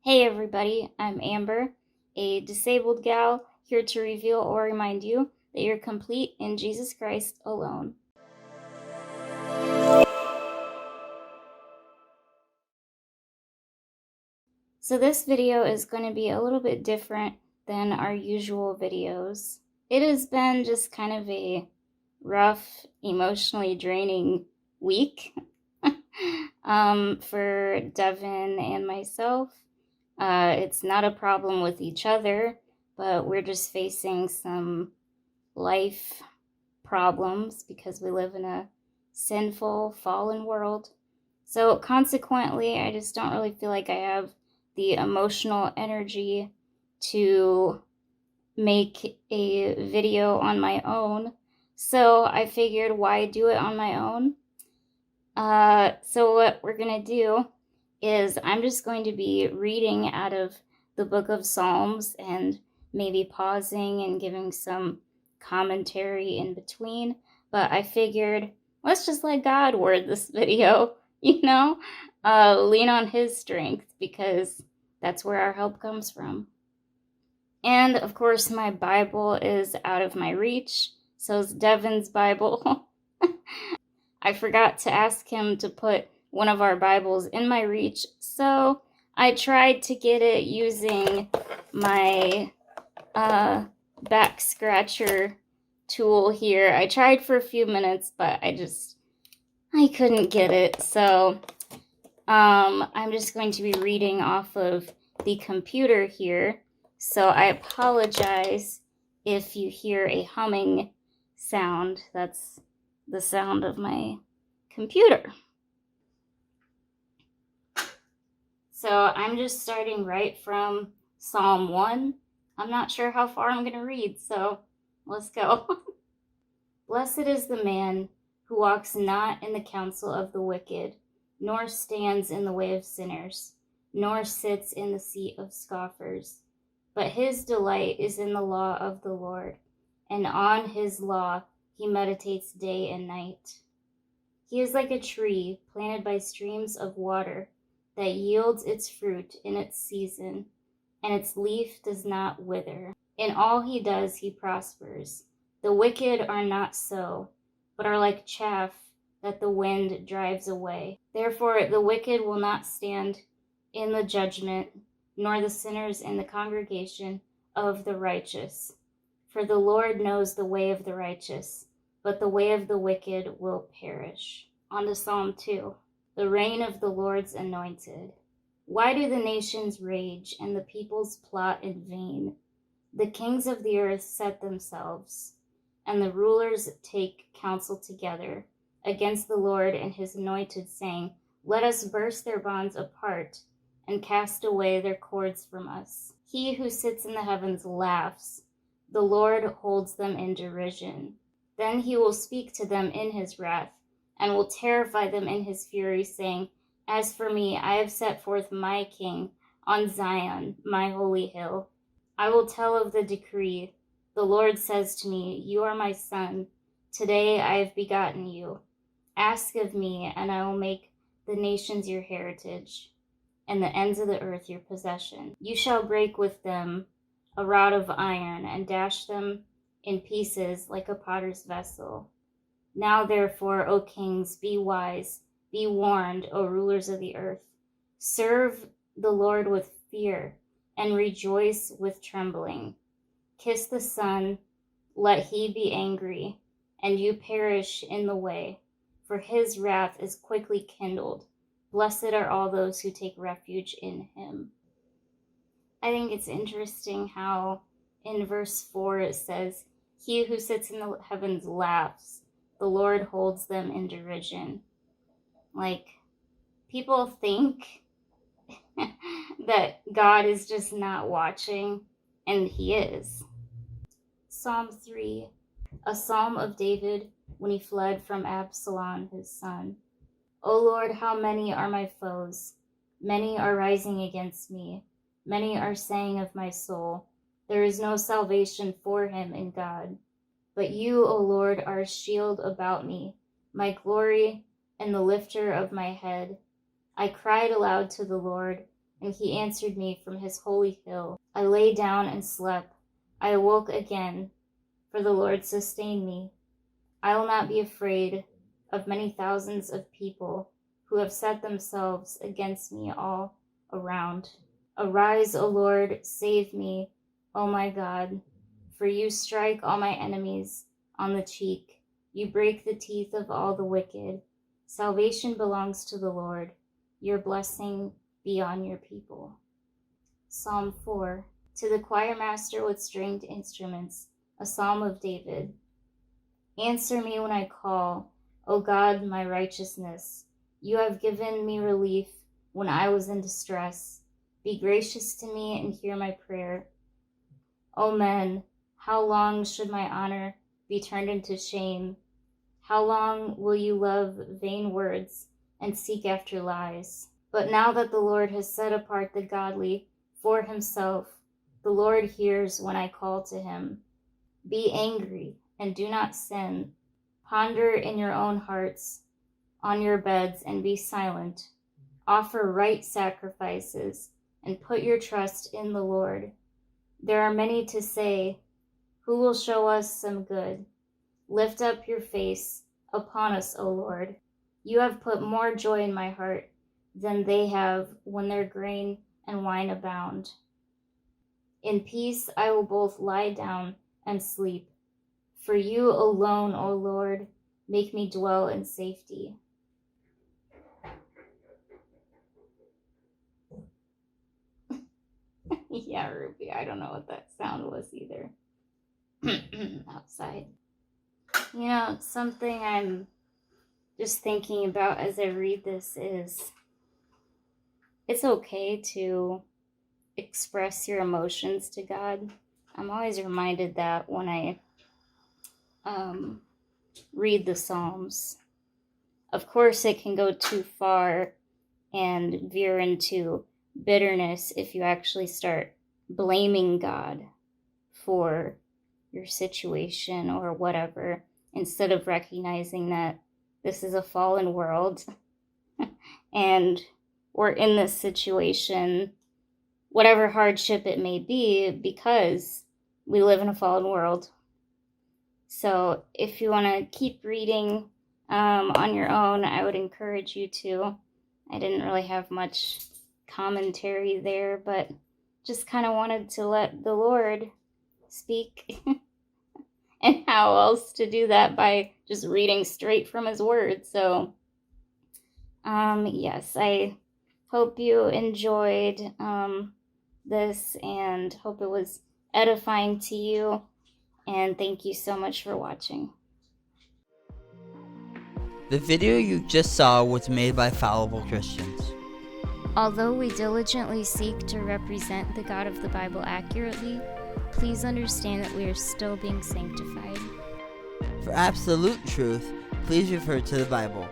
Hey everybody, I'm Amber, a disabled gal here to reveal or remind you that you're complete in Jesus Christ alone. So this video is going to be a little bit different than our usual videos. It has been just kind of a rough, emotionally draining week for Devin and myself. It's not a problem with each other, but we're just facing some life problems because we live in a sinful, fallen world. So, consequently, I just don't really feel like I have the emotional energy to make a video on my own. So, I figured, why do it on my own? So, what we're going to do is I'm just going to be reading out of the book of Psalms and maybe pausing and giving some commentary in between. But I figured, let's just let God word this video, lean on His strength because that's where our help comes from. And of course, my Bible is out of my reach, so is Devin's Bible. I forgot to ask him to put one of our Bibles in my reach, so I tried to get it using my back scratcher tool here. I tried for a few minutes, but I couldn't get it, so I'm just going to be reading off of the computer here, so I apologize if you hear a humming sound. That's the sound of my computer. So I'm just starting right from Psalm 1. I'm not sure how far I'm going to read, so let's go. Blessed is the man who walks not in the counsel of the wicked, nor stands in the way of sinners, nor sits in the seat of scoffers. But his delight is in the law of the Lord, and on his law he meditates day and night. He is like a tree planted by streams of water that yields its fruit in its season, and its leaf does not wither. In all he does, he prospers. The wicked are not so, but are like chaff that the wind drives away. Therefore, the wicked will not stand in the judgment, nor the sinners in the congregation of the righteous. For the Lord knows the way of the righteous, but the way of the wicked will perish. On to Psalm 2. The reign of the Lord's anointed. Why do the nations rage and the peoples plot in vain? The kings of the earth set themselves, and the rulers take counsel together against the Lord and his anointed, saying, let us burst their bonds apart and cast away their cords from us. He who sits in the heavens laughs. The Lord holds them in derision. Then he will speak to them in his wrath and will terrify them in his fury, saying, as for me, I have set forth my king on Zion, my holy hill. I will tell of the decree. The Lord says to me, you are my son. Today I have begotten you. Ask of me, and I will make the nations your heritage, and the ends of the earth your possession. You shall break with them a rod of iron, and dash them in pieces like a potter's vessel. Now therefore, O kings, be wise, be warned, O rulers of the earth. Serve the Lord with fear, and rejoice with trembling. Kiss the Son, let he be angry, and you perish in the way, for his wrath is quickly kindled. Blessed are all those who take refuge in him. I think it's interesting how in verse 4 it says, he who sits in the heavens laughs. The Lord holds them in derision. Like, people think that God is just not watching, and he is. Psalm 3, a psalm of David when he fled from Absalom, his son. O Lord, how many are my foes? Many are rising against me. Many are saying of my soul, there is no salvation for him in God. But you, O Lord, are a shield about me, my glory and the lifter of my head. I cried aloud to the Lord, and he answered me from his holy hill. I lay down and slept. I awoke again, for the Lord sustained me. I will not be afraid of many thousands of people who have set themselves against me all around. Arise, O Lord, save me, O my God, for you strike all my enemies on the cheek. You break the teeth of all the wicked. Salvation belongs to the Lord. Your blessing be on your people. Psalm 4. To the choir master with stringed instruments, a psalm of David. Answer me when I call, O God, my righteousness. You have given me relief when I was in distress. Be gracious to me and hear my prayer. O men, how long should my honor be turned into shame? How long will you love vain words and seek after lies? But now that the Lord has set apart the godly for himself, the Lord hears when I call to him. Be angry and do not sin. Ponder in your own hearts on your beds and be silent. Offer right sacrifices and put your trust in the Lord. There are many to say, who will show us some good? Lift up your face upon us, O Lord. You have put more joy in my heart than they have when their grain and wine abound. In peace I will both lie down and sleep. For you alone, O Lord, make me dwell in safety. Yeah, Ruby, I don't know what that sound was either. Outside. You know, something I'm just thinking about as I read this is it's okay to express your emotions to God. I'm always reminded that when I read the Psalms. Of course, it can go too far and veer into bitterness if you actually start blaming God for your situation or whatever, instead of recognizing that this is a fallen world and we're in this situation, whatever hardship it may be, because we live in a fallen world. So if you want to keep reading on your own, I would encourage you to. I didn't really have much commentary there, but just kind of wanted to let the Lord speak. And how else to do that by just reading straight from his word. So, yes, I hope you enjoyed this and hope it was edifying to you. And thank you so much for watching. The video you just saw was made by Fallible Christians. Although we diligently seek to represent the God of the Bible accurately, please understand that we are still being sanctified. For absolute truth, please refer to the Bible.